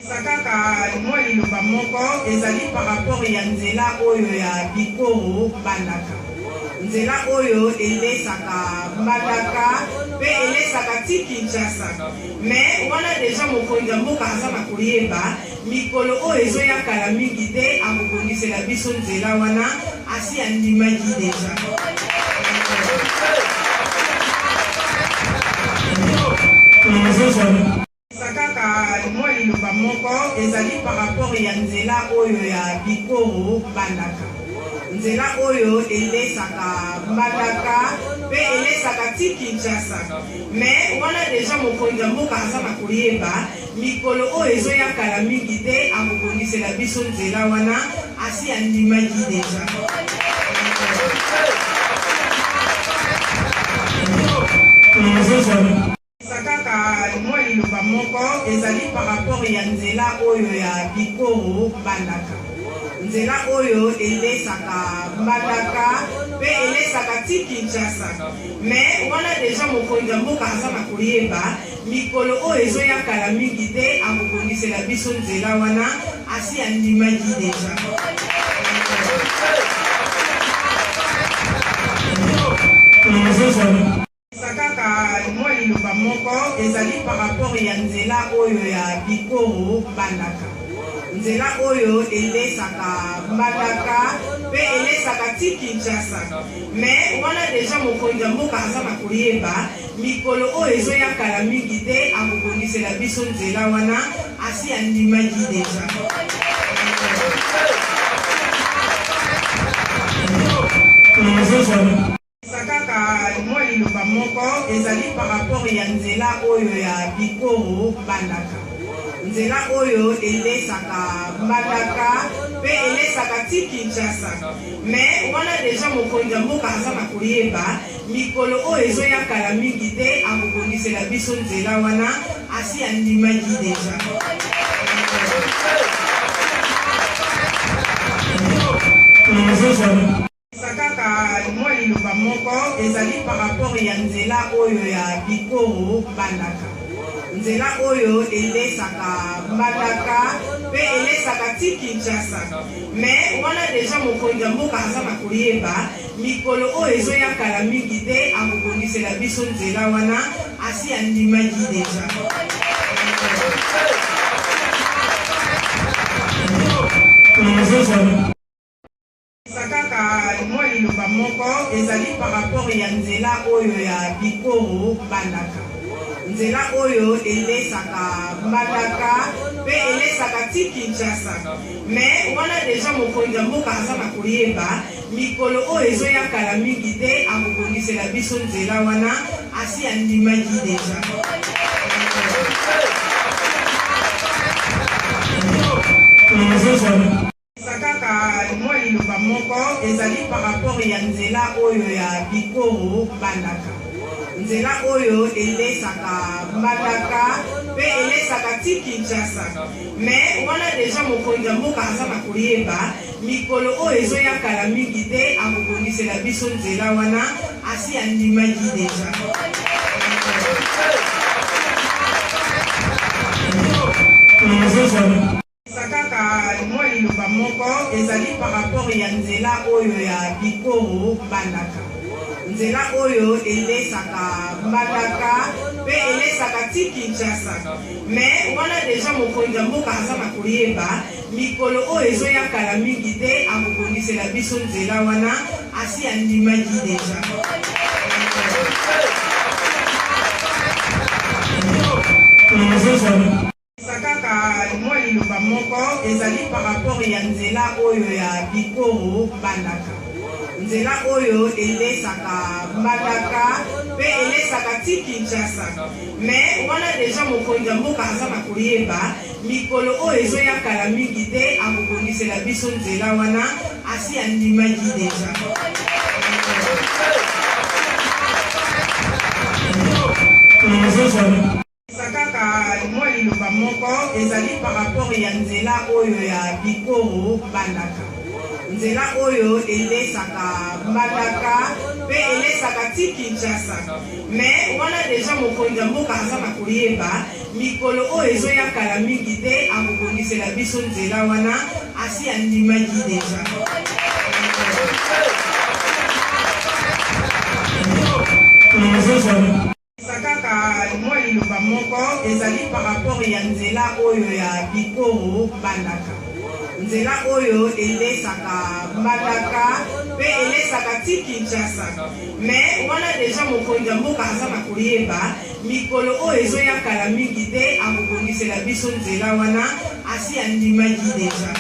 Sakaka moi liloba moko ezali par rapport ya nzela oyo ya Bikoro Mbandaka. Nzela oyo elesaka Mbandaka pe elesaka ti Kinshasa. Mais wana deja mokonzi ya mboka aza na koyeba mikolo oyo ezoyakala mingi te akobongisela biso nzela wana asi andimaki deja. Sakaka moi liloba moko ezali par rapport ya nzela oyo ya Bikoro Mbandaka. Nzela oyo elesaka Mbandaka pe elesaka ti Kinshasa. Mais wana deja mokonzi ya mboka aza na koyeba mikolo oyo ezoyakala mingi te akobongisela biso nzela wana asi andimaki deja. Sakaka moi liloba moko ezali par rapport ya nzela oyo ya Bikoro Mbandaka. Nzela oyo elesaka Mbandaka pe elesaka ti Kinshasa. Mais wana deja mokonzi ya mboka aza na koyeba mikolo oyo ezoyakala mingi te akobongisela biso nzela wana asi andimaki deja. Sakaka moi liloba moko ezali par rapport ya nzela oyo ya Bikoro Mbandaka. Nzela oyo elesaka Mbandaka pe elesaka ti Kinshasa. Mais wana deja mokonzi ya mboka aza na koyeba mikolo oyo ezoyakala mingi te akobongisela biso nzela wana asi andimaki deja. Sakaka moi liloba moko ezali par rapport ya nzela oyo ya Bikoro Mbandaka. Nzela oyo elesaka Mbandaka pe elesaka ti Kinshasa. Mais wana deja mokonzi ya mboka aza na koyeba mikolo oyo ezoyakala mingi te akobongisela biso nzela wana asi andimaki deja. Sakaka moi liloba moko ezali par rapport ya nzela oyo ya Bikoro Mbandaka. Nzela oyo elesaka Mbandaka pe elesaka ti Kinshasa. Mais wana deja mokonzi ya mboka aza na koyeba mikolo oyo ezoyakala mingi te akobongisela biso nzela wana asi andimaki deja. Sakaka moi liloba moko ezali par rapport ya nzela oyo ya Bikoro Mbandaka. Nzela oyo elesaka Mbandaka pe elesaka ti Kinshasa. Mais wana deja mokonzi ya mboka aza na koyeba mikolo oyo ezoyakala mingi te akobongisela biso nzela wana asi andimaki deja. Sakaka moi liloba moko ezali par rapport ya nzela oyo ya Bikoro Mbandaka. Nzela oyo elesaka Mbandaka pe elesaka ti Kinshasa. Mais wana deja mokonzi ya mboka aza na koyeba mikolo oyo ezoyakala mingi te akobongisela biso nzela wana asi andimaki deja. Sakaka moi liloba moko ezali par rapport ya nzela oyo ya Bikoro Mbandaka. Nzela oyo elesaka Mbandaka pe elesaka ti Kinshasa. Mais wana deja mokonzi ya mboka aza na koyeba mikolo oyo ezoyakala mingi te akobongisela biso nzela wana asi andimaki deja. Sakaka moi liloba moko ezali par rapport ya nzela oyo ya Bikoro Mbandaka. Nzela oyo elesaka Mbandaka pe elesaka ti Kinshasa. Mais wana deja mokonzi ya mboka aza na koyeba mikolo oyo ezoyakala mingi te akobongisela biso nzela wana asi andimaki deja. Sakaka moi liloba moko ezali par rapport ya nzela oyo ya Bikoro Mbandaka. Nzela oyo elesaka Mbandaka pe elesaka ti Kinshasa. Mais wana deja mokonzi ya mboka aza na koyeba mikolo oyo ezoyakala mingi te akobongisela biso nzela wana asi andimaki deja. Kaka mwa liloba moko ezali par rapport ya nzela oyo ya Bikoro Mbandaka. Nzela oyo elesaka Mbandaka pe elesaka ti Kinshasa. Mais wana deja mokonzi ya mboka aza na koyeba mikolo oyo ezoya kala mingi te akobongisela biso nzela wana asi andimaki deja.